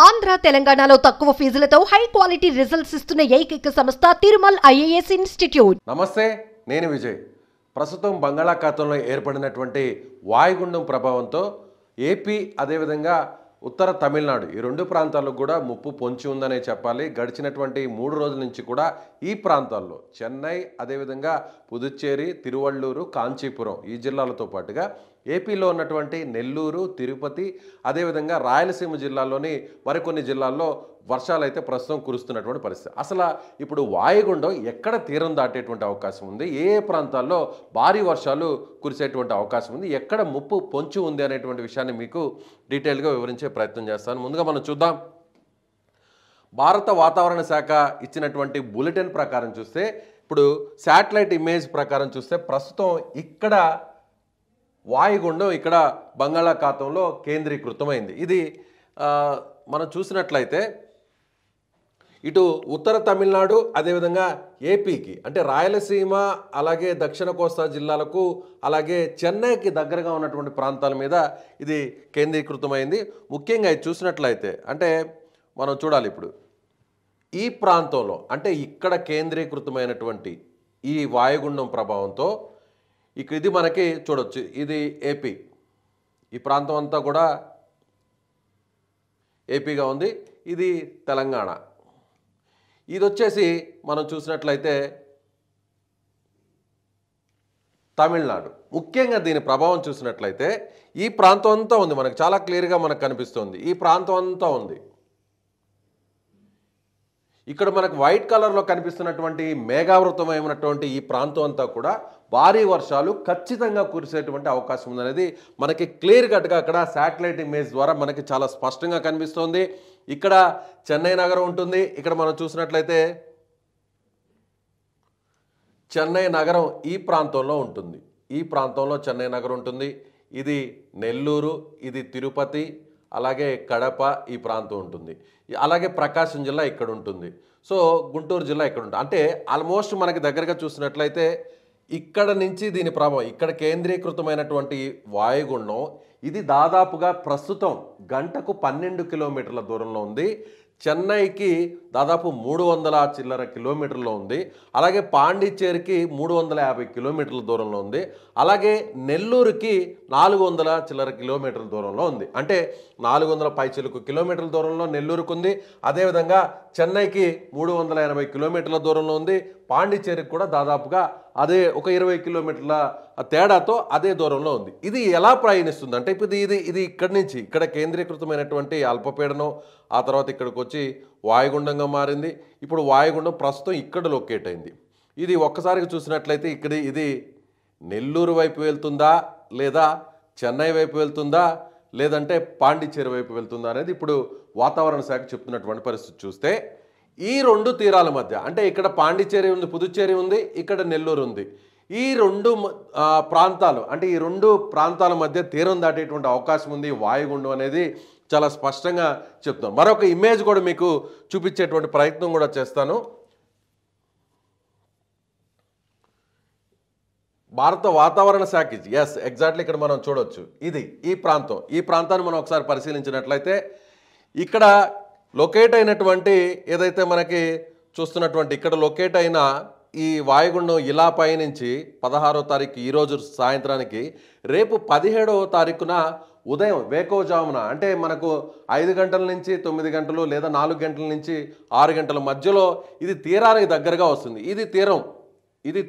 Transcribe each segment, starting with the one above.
ఆంధ్ర తెలంగాణలో తక్కువ ఫీజులతో high quality results ఇస్తున్న ఏకైక సంస్థ తిరుమల్ ఐఏఎస్ ఇన్స్టిట్యూట్. నమస్తే, నేను విజయ్. ప్రస్తుతం బంగాళాఖాతంలో ఏర్పడినటువంటి వాయుగుండం ప్రభావంతో ఏపీ అదేవిధంగా ఉత్తర తమిళనాడు ఈ రెండు ప్రాంతాల్లో కూడా ముప్పు పొంచి ఉందనే చెప్పాలి. గడిచినటువంటి 3 రోజుల నుంచి కూడా ఈ ప్రాంతాల్లో చెన్నై, అదేవిధంగా పుదుచ్చేరి, తిరువళ్ళూరు, కాంచీపురం ఈ జిల్లాలతో పాటుగా ఏపీలో ఉన్నటువంటి నెల్లూరు, తిరుపతి, అదేవిధంగా రాయలసీమ జిల్లాల్లోని మరికొన్ని జిల్లాల్లో వర్షాలు అయితే ప్రస్తుతం కురుస్తున్నటువంటి పరిస్థితి. అసలు ఇప్పుడు వాయుగుండం ఎక్కడ తీరం దాటేటువంటి అవకాశం ఉంది, ఏ ఏ ప్రాంతాల్లో భారీ వర్షాలు కురిసేటువంటి అవకాశం ఉంది, ఎక్కడ ముప్పు పొంచి ఉంది అనేటువంటి విషయాన్ని మీకు డీటెయిల్గా వివరించే ప్రయత్నం చేస్తాను. ముందుగా మనం చూద్దాం. భారత వాతావరణ శాఖ ఇచ్చినటువంటి బులెటిన్ ప్రకారం చూస్తే, ఇప్పుడు శాటిలైట్ ఇమేజ్ ప్రకారం చూస్తే ప్రస్తుతం ఇక్కడ వాయుగుండం ఇక్కడ బంగాళాఖాతంలో కేంద్రీకృతమైంది. ఇది మనం చూసినట్లయితే ఇటు ఉత్తర తమిళనాడు అదేవిధంగా ఏపీకి అంటే రాయలసీమ అలాగే దక్షిణ కోస్తా జిల్లాలకు అలాగే చెన్నైకి దగ్గరగా ఉన్నటువంటి ప్రాంతాల మీద ఇది కేంద్రీకృతమైంది. ముఖ్యంగా ఇది చూసినట్లయితే అంటే మనం చూడాలి ఇప్పుడు ఈ ప్రాంతంలో అంటే ఇక్కడ కేంద్రీకృతమైనటువంటి ఈ వాయుగుండం ప్రభావంతో ఇది మనకి చూడొచ్చు. ఇది ఏపీ, ఈ ప్రాంతం అంతా కూడా ఏపీగా ఉంది. ఇది తెలంగాణ. ఇది వచ్చేసి మనం చూసినట్లయితే తమిళనాడు. ముఖ్యంగా దీని ప్రభావం చూసినట్లయితే ఈ ప్రాంతం అంతా ఉంది, మనకు చాలా క్లియర్గా మనకు కనిపిస్తుంది. ఈ ప్రాంతం అంతా ఉంది. ఇక్కడ మనకు వైట్ కలర్లో కనిపిస్తున్నటువంటి మేఘావృతమైనటువంటి ఈ ప్రాంతం అంతా కూడా భారీ వర్షాలు ఖచ్చితంగా కురిసేటువంటి అవకాశం ఉందనేది మనకి క్లియర్ కట్గా అక్కడ శాటిలైట్ ఇమేజ్ ద్వారా మనకి చాలా స్పష్టంగా కనిపిస్తుంది. ఇక్కడ చెన్నై నగరం ఉంటుంది. ఇక్కడ మనం చూసినట్లయితే చెన్నై నగరం ఈ ప్రాంతంలో ఉంటుంది. ఈ ప్రాంతంలో చెన్నై నగరం ఉంటుంది. ఇది నెల్లూరు, ఇది తిరుపతి, అలాగే కడప ఈ ప్రాంతం ఉంటుంది. అలాగే ప్రకాశం జిల్లా ఇక్కడ ఉంటుంది. సో గుంటూరు జిల్లా ఇక్కడ ఉంటుంది. అంటే ఆల్మోస్ట్ మనకి దగ్గరగా చూసినట్లయితే ఇక్కడ నుంచి దీని ప్రభావం ఇక్కడ కేంద్రీకృతమైనటువంటి వాయుగుండం ఇది దాదాపుగా ప్రస్తుతం గంటకు 12 కిలోమీటర్ల దూరంలో ఉంది. చెన్నైకి దాదాపు 300 చిల్లర కిలోమీటర్లో ఉంది. అలాగే పాండిచ్చేరికి 350 కిలోమీటర్ల దూరంలో ఉంది. అలాగే నెల్లూరుకి 400 చిల్లర కిలోమీటర్ల దూరంలో ఉంది. అంటే 400 పైచిలుకు కిలోమీటర్ల దూరంలో నెల్లూరుకు ఉంది. అదేవిధంగా చెన్నైకి 380 కిలోమీటర్ల దూరంలో ఉంది. పాండిచ్చేరికి కూడా దాదాపుగా అదే ఒక 20 కిలోమీటర్ల తేడాతో అదే దూరంలో ఉంది. ఇది ఎలా ప్రయాణిస్తుంది అంటే ఇప్పుడు ఇది ఇక్కడి నుంచి ఇక్కడ కేంద్రీకృతమైనటువంటి అల్పపీడనం ఆ తర్వాత ఇక్కడికి వచ్చి వాయుగుండంగా మారింది. ఇప్పుడు వాయుగుండం ప్రస్తుతం ఇక్కడ లొకేట్ అయింది. ఇది ఒక్కసారిగా చూసినట్లయితే ఇది నెల్లూరు వైపు వెళ్తుందా లేదా చెన్నై వైపు వెళ్తుందా లేదంటే పాండిచ్చేరి వైపు వెళ్తుందా అనేది ఇప్పుడు వాతావరణ శాఖ చెప్తున్నటువంటి పరిస్థితి చూస్తే ఈ రెండు తీరాల మధ్య అంటే ఇక్కడ పాండిచ్చేరి ఉంది, పుదుచ్చేరి ఉంది, ఇక్కడ నెల్లూరు ఉంది. ఈ రెండు ప్రాంతాలు అంటే ఈ రెండు ప్రాంతాల మధ్య తీరం దాటేటువంటి అవకాశం ఉంది వాయుగుండం అనేది చాలా స్పష్టంగా చెప్తాను. మరొక ఇమేజ్ కూడా మీకు చూపించేటువంటి ప్రయత్నం కూడా చేస్తాను. భారత వాతావరణ శాఖ ఎగ్జాక్ట్లీ ఇక్కడ మనం చూడవచ్చు. ఈ ప్రాంతాన్ని మనం ఒకసారి పరిశీలించినట్లయితే ఇక్కడ లొకేట్ అయినటువంటి ఏదైతే మనకి చూస్తున్నటువంటి ఇక్కడ లొకేట్ అయిన ఈ వాయుగుండం ఇలా పయనించి 16వ తారీఖు ఈరోజు సాయంత్రానికి రేపు 17వ తారీఖున ఉదయం వేకోజామున అంటే మనకు 5 గంటల నుంచి 9 గంటలు లేదా 4 గంటల నుంచి 6 గంటల మధ్యలో ఇది తీరానికి దగ్గరగా వస్తుంది. ఇది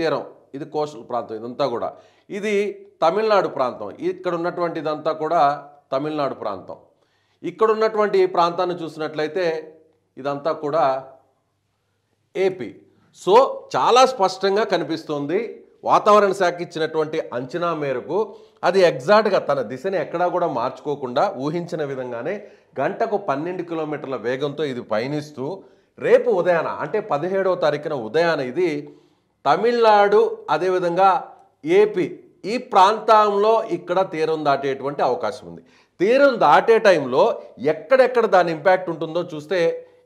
తీరం, ఇది కోస్టల్ ప్రాంతం. ఇదంతా కూడా ఇది తమిళనాడు ప్రాంతం. ఇక్కడ ఉన్నటువంటి ఇదంతా కూడా తమిళనాడు ప్రాంతం. ఇక్కడ ఉన్నటువంటి ఈ ప్రాంతాన్ని చూసినట్లయితే ఇదంతా కూడా ఏపీ. సో చాలా స్పష్టంగా కనిపిస్తుంది. వాతావరణ శాఖ ఇచ్చినటువంటి అంచనా మేరకు అది ఎగ్జాక్ట్గా తన దిశని ఎక్కడా కూడా మార్చుకోకుండా ఊహించిన విధంగానే గంటకు 12 కిలోమీటర్ల వేగంతో ఇది పయనిస్తూ రేపు ఉదయాన అంటే 17వ తారీఖున ఉదయాన ఇది తమిళనాడు అదేవిధంగా ఏపీ ఈ ప్రాంతంలో ఇక్కడ తీరం దాటేటువంటి అవకాశం ఉంది. తీరం దాటే టైంలో ఎక్కడెక్కడ దాని ఇంపాక్ట్ ఉంటుందో చూస్తే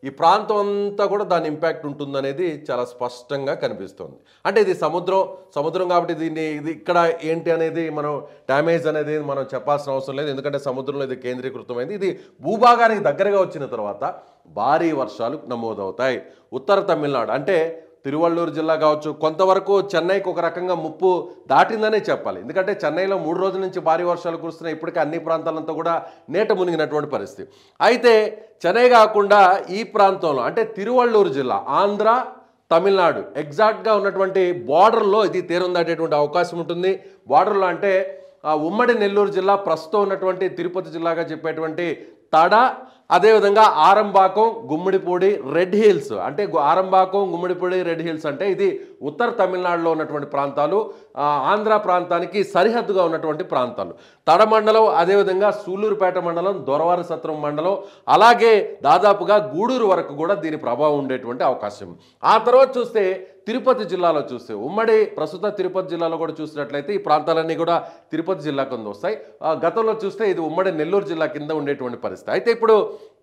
ఈ ప్రాంతం అంతా కూడా దాని ఇంపాక్ట్ ఉంటుందనేది చాలా స్పష్టంగా కనిపిస్తుంది. అంటే ఇది సముద్రం కాబట్టి ఇది ఇక్కడ ఏంటి అనేది మనం డ్యామేజ్ అనేది మనం చెప్పాల్సిన అవసరం లేదు, ఎందుకంటే సముద్రంలో ఇది కేంద్రీకృతమైంది. ఇది భూభాగానికి దగ్గరగా వచ్చిన తర్వాత భారీ వర్షాలు నమోదవుతాయి. ఉత్తర తమిళనాడు అంటే తిరువళ్ళూరు జిల్లా కావచ్చు, కొంతవరకు చెన్నైకి ఒక రకంగా ముప్పు దాటిందనే చెప్పాలి. ఎందుకంటే చెన్నైలో 3 రోజుల నుంచి భారీ వర్షాలు కురుస్తున్నాయి. ఇప్పటికే అన్ని ప్రాంతాలంతా కూడా నీట మునిగినటువంటి పరిస్థితి. అయితే చెన్నై కాకుండా ఈ ప్రాంతంలో అంటే తిరువళ్ళూరు జిల్లా ఆంధ్ర తమిళనాడు ఎగ్జాక్ట్గా ఉన్నటువంటి బార్డర్లో ఇది తీరం దాటేటువంటి అవకాశం ఉంటుంది. బార్డర్లో అంటే ఉమ్మడి నెల్లూరు జిల్లా, ప్రస్తుతం ఉన్నటువంటి తిరుపతి జిల్లాగా చెప్పేటువంటి తడ, అదేవిధంగా ఆరంబాకం, గుమ్మిడిపూడి, రెడ్ హిల్స్ అంటే ఆరంబాకం, గుమ్మిడిపూడి, రెడ్ హిల్స్ అంటే ఇది ఉత్తర తమిళనాడులో ఉన్నటువంటి ప్రాంతాలు, ఆంధ్ర ప్రాంతానికి సరిహద్దుగా ఉన్నటువంటి ప్రాంతాలు. తడ మండలం, అదేవిధంగా సూళ్ళూరుపేట మండలం, దొరవారి సత్రం మండలం, అలాగే దాదాపుగా గూడూరు వరకు కూడా దీని ప్రభావం ఉండేటువంటి అవకాశం. ఆ తర్వాత చూస్తే తిరుపతి జిల్లాలో చూస్తే ఉమ్మడి ప్రస్తుత తిరుపతి జిల్లాలో కూడా చూసినట్లయితే ఈ ప్రాంతాలన్నీ కూడా తిరుపతి జిల్లా కింద వస్తాయి. గతంలో చూస్తే ఇది ఉమ్మడి నెల్లూరు జిల్లా కింద ఉండేటువంటి పరిస్థితి. అయితే ఇప్పుడు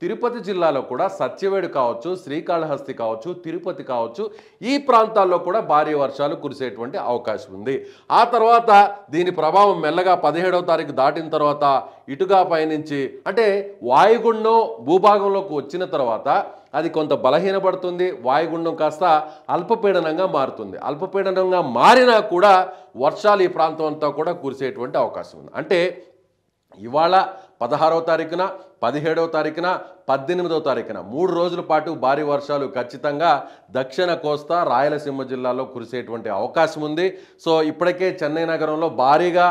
తిరుపతి జిల్లాలో కూడా సత్యవేడు కావచ్చు, శ్రీకాళహస్తి కావచ్చు, తిరుపతి కావచ్చు, ఈ ప్రాంతాల్లో కూడా భారీ వర్షాలు కురిసేటువంటి అవకాశం ఉంది. ఆ తర్వాత దీని ప్రభావం మెల్లగా 17వ తారీఖు దాటిన తర్వాత ఇటుగా పయనించి అంటే వాయుగుండం భూభాగంలోకి వచ్చిన తర్వాత అది కొంత బలహీనపడుతుంది. వాయుగుండం కాస్త అల్పపీడనంగా మారుతుంది. అల్పపీడనంగా మారినా కూడా వర్షాలు ఈ ప్రాంతం అంతా కూడా కురిసేటువంటి అవకాశం ఉంది. అంటే ఇవాళ 16వ తారీఖున, 17వ తారీఖున, 18వ తారీఖున 3 రోజుల పాటు భారీ వర్షాలు ఖచ్చితంగా దక్షిణ కోస్తా, రాయలసీమ జిల్లాలో కురిసేటువంటి అవకాశం ఉంది. సో ఇప్పటికే చెన్నై నగరంలో భారీగా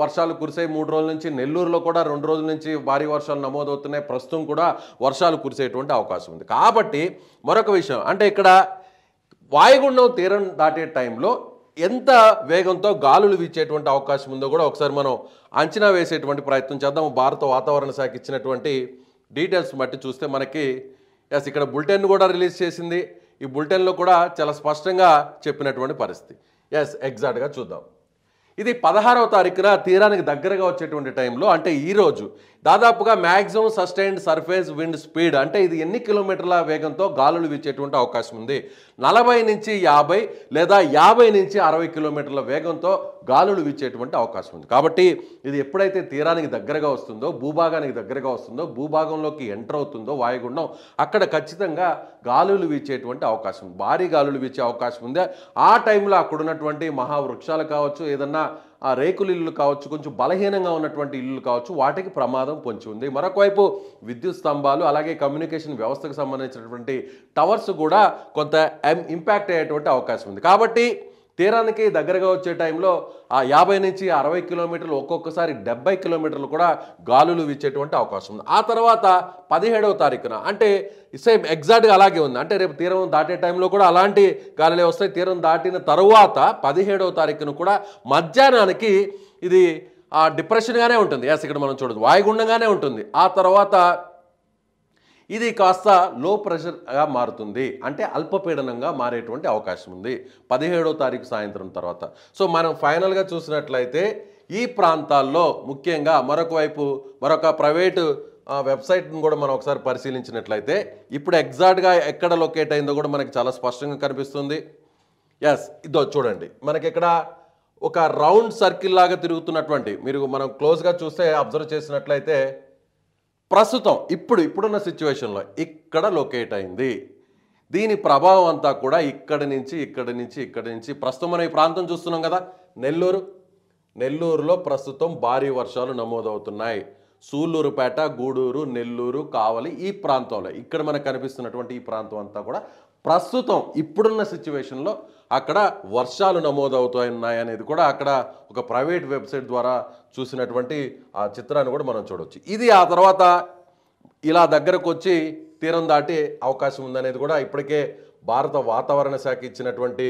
వర్షాలు కురిసాయి 3 రోజుల నుంచి. నెల్లూరులో కూడా 2 రోజుల నుంచి భారీ వర్షాలు నమోదవుతున్నాయి. ప్రస్తుతం కూడా వర్షాలు కురిసేటువంటి అవకాశం ఉంది. కాబట్టి మరొక విషయం అంటే ఇక్కడ వాయుగుండం తీరం దాటే టైంలో ఎంత వేగంతో గాలులు వీచేటువంటి అవకాశం ఉందో కూడా ఒకసారి మనం అంచనా వేసేటువంటి ప్రయత్నం చేద్దాం. భారత వాతావరణ శాఖ ఇచ్చినటువంటి డీటెయిల్స్ బట్టి చూస్తే మనకి ఇక్కడ బులెటిన్ కూడా రిలీజ్ చేసింది. ఈ బులెటిన్లో కూడా చాలా స్పష్టంగా చెప్పినటువంటి పరిస్థితి. ఎగ్జాక్ట్గా చూద్దాం. ఇది 16వ తారీఖున తీరానికి దగ్గరగా వచ్చేటువంటి టైంలో అంటే ఈరోజు దాదాపుగా maximum sustained surface wind speed అంటే ఇది ఎన్ని కిలోమీటర్ల వేగంతో గాలులు వీచేటువంటి అవకాశం ఉంది. 40 నుంచి 50 లేదా 50 నుంచి 60 కిలోమీటర్ల వేగంతో గాలులు వీచేటువంటి అవకాశం ఉంది. కాబట్టి ఇది ఎప్పుడైతే తీరానికి దగ్గరగా వస్తుందో, భూభాగానికి దగ్గరగా వస్తుందో, భూభాగంలోకి ఎంటర్ అవుతుందో వాయుగుండం, అక్కడ ఖచ్చితంగా గాలులు వీచేటువంటి అవకాశం ఉంది. భారీ గాలులు వీచే అవకాశం ఉంది. ఆ టైంలో అక్కడ ఉన్నటువంటి మహావృక్షాలు కావచ్చు, ఏదన్నా రేకుల ఇల్లు కావచ్చు, కొంచెం బలహీనంగా ఉన్నటువంటి ఇల్లు కావచ్చు, వాటికి ప్రమాదం పొంచి ఉంది. మరొక వైపు విద్యుత్ స్తంభాలు, అలాగే కమ్యూనికేషన్ వ్యవస్థకు సంబంధించినటువంటి టవర్స్ కూడా కొంత ఇంపాక్ట్ అయ్యేటువంటి అవకాశం ఉంది. కాబట్టి తీరానికి దగ్గరగా వచ్చే టైంలో 50 నుంచి 60 కిలోమీటర్లు, ఒక్కొక్కసారి 70 కిలోమీటర్లు కూడా గాలులు వీచేటువంటి అవకాశం ఉంది. ఆ తర్వాత 17వ తారీఖున అంటే సేమ్ ఎగ్జాక్ట్గా అలాగే ఉంది. అంటే రేపు తీరం దాటే టైంలో కూడా అలాంటి గాలులే వస్తాయి. తీరం దాటిన తర్వాత 17వ తారీఖున కూడా మధ్యాహ్నానికి ఇది డిప్రెషన్గానే ఉంటుంది. ఇక్కడ మనం చూడదు, వాయుగుండంగానే ఉంటుంది. ఆ తర్వాత ఇది కాస్త లో ప్రెషర్గా మారుతుంది, అంటే అల్పపీడనంగా మారేటువంటి అవకాశం ఉంది 17వ తారీఖు సాయంత్రం తర్వాత. సో మనం ఫైనల్గా చూసినట్లయితే ఈ ప్రాంతాల్లో ముఖ్యంగా మరొక ప్రైవేటు వెబ్సైట్ని కూడా మనం ఒకసారి పరిశీలించినట్లయితే ఇప్పుడు ఎగ్జాక్ట్గా ఎక్కడ లొకేట్ అయిందో కూడా మనకి చాలా స్పష్టంగా కనిపిస్తుంది. ఇదో చూడండి, మనకి ఇక్కడ ఒక రౌండ్ సర్కిల్ లాగా తిరుగుతున్నటువంటి మనం క్లోజ్గా చూస్తే అబ్జర్వ్ చేసినట్లయితే ప్రస్తుతం ఇప్పుడున్న సిచ్యువేషన్లో ఇక్కడ లొకేట్ అయింది. దీని ప్రభావం అంతా కూడా ఇక్కడి నుంచి ప్రస్తుతం మనం ఈ ప్రాంతం చూస్తున్నాం కదా, నెల్లూరులో ప్రస్తుతం భారీ వర్షాలు నమోదవుతున్నాయి. సూళ్ళూరుపేట, గూడూరు, నెల్లూరు, కావలి ఈ ప్రాంతంలో ఇక్కడ మనకు కనిపిస్తున్నటువంటి ఈ ప్రాంతం అంతా కూడా ప్రస్తుతం ఇప్పుడున్న సిచ్యువేషన్లో అక్కడ వర్షాలు నమోదవుతున్నాయి అనేది కూడా అక్కడ ఒక ప్రైవేట్ వెబ్సైట్ ద్వారా చూసినటువంటి ఆ చిత్రాన్ని కూడా మనం చూడవచ్చు. ఇది ఆ తర్వాత ఇలా దగ్గరకు వచ్చి తీరం దాటే అవకాశం ఉందనేది కూడా ఇప్పటికే భారత వాతావరణ శాఖ ఇచ్చినటువంటి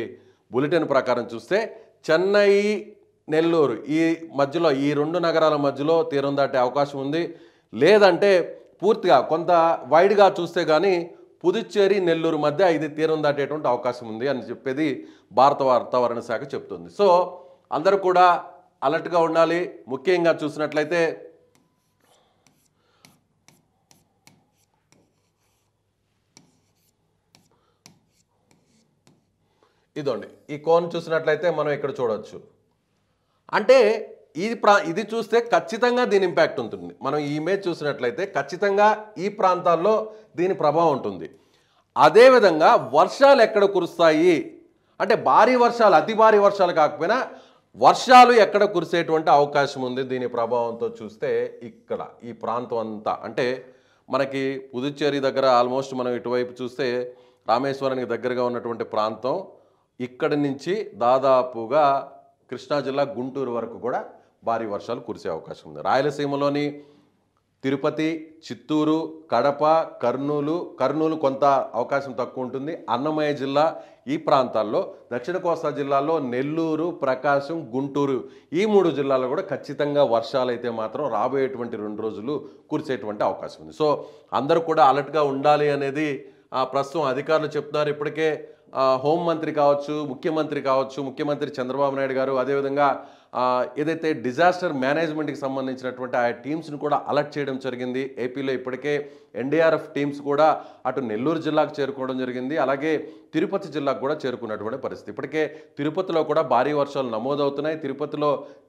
బులెటిన్ ప్రకారం చూస్తే చెన్నై, నెల్లూరు ఈ మధ్యలో, ఈ 2 నగరాల మధ్యలో తీరం దాటే అవకాశం ఉంది. లేదంటే పూర్తిగా కొంత వైడ్గా చూస్తే కానీ పుదుచ్చేరి, నెల్లూరు మధ్య ఇది తీరం దాటేటువంటి అవకాశం ఉంది అని చెప్పేది భారత వాతావరణ శాఖ చెప్తుంది. సో అందరూ కూడా అలర్ట్గా ఉండాలి. ముఖ్యంగా చూసినట్లయితే ఇదండి ఈ కోన్ చూసినట్లయితే మనం ఇక్కడ చూడొచ్చు. అంటే ఇది చూస్తే ఖచ్చితంగా దీని ఇంపాక్ట్ ఉంటుంది. మనం ఈ ఇమేజ్ చూసినట్లయితే ఖచ్చితంగా ఈ ప్రాంతాల్లో దీని ప్రభావం ఉంటుంది. అదేవిధంగా వర్షాలు ఎక్కడ కురుస్తాయి అంటే భారీ వర్షాలు, అతి భారీ వర్షాలు కాకపోయినా వర్షాలు ఎక్కడ కురిసేటువంటి అవకాశం ఉంది దీని ప్రభావంతో చూస్తే ఇక్కడ ఈ ప్రాంతం అంతా అంటే మనకి పుదుచ్చేరి దగ్గర ఆల్మోస్ట్ మనం ఇటువైపు చూస్తే రామేశ్వరానికి దగ్గరగా ఉన్నటువంటి ప్రాంతం ఇక్కడి నుంచి దాదాపుగా కృష్ణా జిల్లా గుంటూరు వరకు కూడా భారీ వర్షాలు కురిసే అవకాశం ఉంది. రాయలసీమలోని తిరుపతి, చిత్తూరు, కడప, కర్నూలు కొంత అవకాశం తక్కువ ఉంటుంది. అన్నమయ్య జిల్లా ఈ ప్రాంతాల్లో, దక్షిణ కోస్తా జిల్లాలో నెల్లూరు, ప్రకాశం, గుంటూరు ఈ 3 జిల్లాల్లో కూడా ఖచ్చితంగా వర్షాలు అయితే మాత్రం రాబోయేటువంటి 2 రోజులు కురిసేటువంటి అవకాశం ఉంది. సో అందరూ కూడా అలర్ట్గా ఉండాలి అనేది ప్రస్తుతం అధికారులు చెప్తున్నారు. ఇప్పటికే హోంమంత్రి కావచ్చు, ముఖ్యమంత్రి చంద్రబాబు నాయుడు గారు, అదేవిధంగా ఏదైతే డిజాస్టర్ మేనేజ్మెంట్కి సంబంధించినటువంటి ఆ టీమ్స్ను కూడా అలర్ట్ చేయడం జరిగింది. ఏపీలో ఇప్పటికే ఎన్డీఆర్ఎఫ్ టీమ్స్ కూడా అటు నెల్లూరు జిల్లాకు చేరుకోవడం జరిగింది, అలాగే తిరుపతి జిల్లాకు కూడా చేరుకున్నటువంటి పరిస్థితి. ఇప్పటికే తిరుపతిలో కూడా భారీ వర్షాలు నమోదవుతున్నాయి.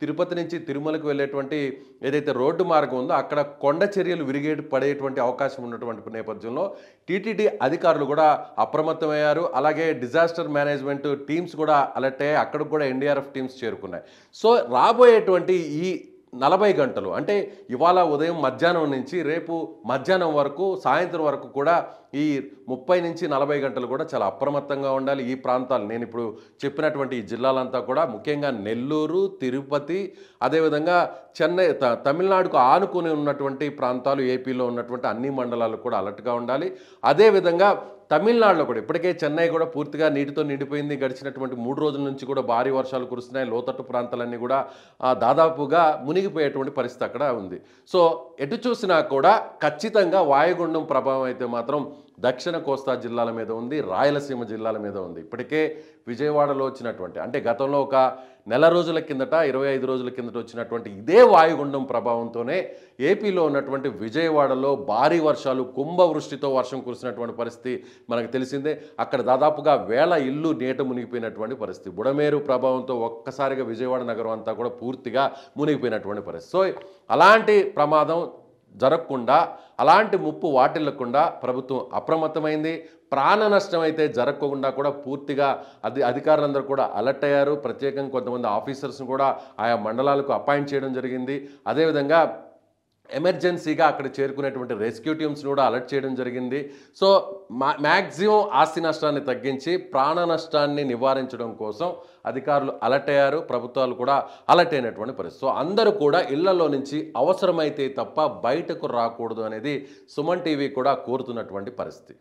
తిరుపతి నుంచి తిరుమలకు వెళ్ళేటువంటి ఏదైతే రోడ్డు మార్గం ఉందో అక్కడ కొండ చర్యలు పడేటువంటి అవకాశం ఉన్నటువంటి నేపథ్యంలో టీటీడీ అధికారులు కూడా అప్రమత్తమయ్యారు. అలాగే డిజాస్టర్ మేనేజ్మెంట్ టీమ్స్ కూడా అలర్ట్ అయ్యాయి. అక్కడికి కూడా ఎన్డీఆర్ఎఫ్ టీమ్స్ చేరుకున్నాయి. సో రాబోయేటువంటి ఈ 40 గంటలు అంటే ఇవాళ ఉదయం మధ్యాహ్నం నుంచి రేపు మధ్యాహ్నం వరకు, సాయంత్రం వరకు కూడా ఈ 30 నుంచి 40 గంటలు కూడా చాలా అప్రమత్తంగా ఉండాలి. ఈ ప్రాంతాలు నేను ఇప్పుడు చెప్పినటువంటి ఈ జిల్లాలంతా కూడా ముఖ్యంగా నెల్లూరు, తిరుపతి, అదేవిధంగా చెన్నై, తమిళనాడుకు ఆనుకుని ఉన్నటువంటి ప్రాంతాలు, ఏపీలో ఉన్నటువంటి అన్ని మండలాలు కూడా అలర్ట్గా ఉండాలి. అదేవిధంగా తమిళనాడులో కూడా ఇప్పటికే చెన్నై కూడా పూర్తిగా నీటితో నిండిపోయింది. గడిచినటువంటి 3 రోజుల నుంచి కూడా భారీ వర్షాలు కురుస్తున్నాయి. లోతట్టు ప్రాంతాలన్నీ కూడా దాదాపుగా మునిగిపోయేటువంటి పరిస్థితి అక్కడ ఉంది. సో ఎటు చూసినా కూడా ఖచ్చితంగా వాయుగుండం ప్రభావం అయితే మాత్రం దక్షిణ కోస్తా జిల్లాల మీద ఉంది, రాయలసీమ జిల్లాల మీద ఉంది. ఇప్పటికే విజయవాడలో వచ్చినటువంటి అంటే గతంలో ఒక నెల రోజుల కిందట, 25 రోజుల కిందట వచ్చినటువంటి ఇదే వాయుగుండం ప్రభావంతోనే ఏపీలో ఉన్నటువంటి విజయవాడలో భారీ వర్షాలు, కుంభవృష్టితో వర్షం కురిసినటువంటి పరిస్థితి మనకు తెలిసిందే. అక్కడ దాదాపుగా 1000 ఇళ్ళు నీట మునిగిపోయినటువంటి పరిస్థితి. బుడమేరు ప్రభావంతో ఒక్కసారిగా విజయవాడ నగరం అంతా కూడా పూర్తిగా మునిగిపోయినటువంటి పరిస్థితి. సో అలాంటి ప్రమాదం జరగకుండా, అలాంటి ముప్పు వాటిల్లకుండా ప్రభుత్వం అప్రమత్తమైంది. ప్రాణ నష్టం అయితే జరగకుండా కూడా పూర్తిగా అధికారులందరూ కూడా అలర్ట్ అయ్యారు. ప్రత్యేకంగా కొంతమంది ఆఫీసర్స్ని కూడా ఆయా మండలాలకు అపాయింట్ చేయడం జరిగింది. అదేవిధంగా ఎమర్జెన్సీగా అక్కడ చేరుకునేటువంటి రెస్క్యూ టీమ్స్ కూడా అలర్ట్ చేయడం జరిగింది. సో మ్యాక్సిమం ఆస్తి నష్టాన్ని తగ్గించి ప్రాణ నష్టాన్ని నివారించడం కోసం అధికారులు అలర్ట్ అయ్యారు, ప్రభుత్వాలు కూడా అలర్ట్ అయినటువంటి పరిస్థితి. సో అందరూ కూడా ఇళ్లలో నుంచి అవసరమైతే తప్ప బయటకు రాకూడదు అనేది సుమన్ టీవీ కూడా కోరుతున్నటువంటి పరిస్థితి.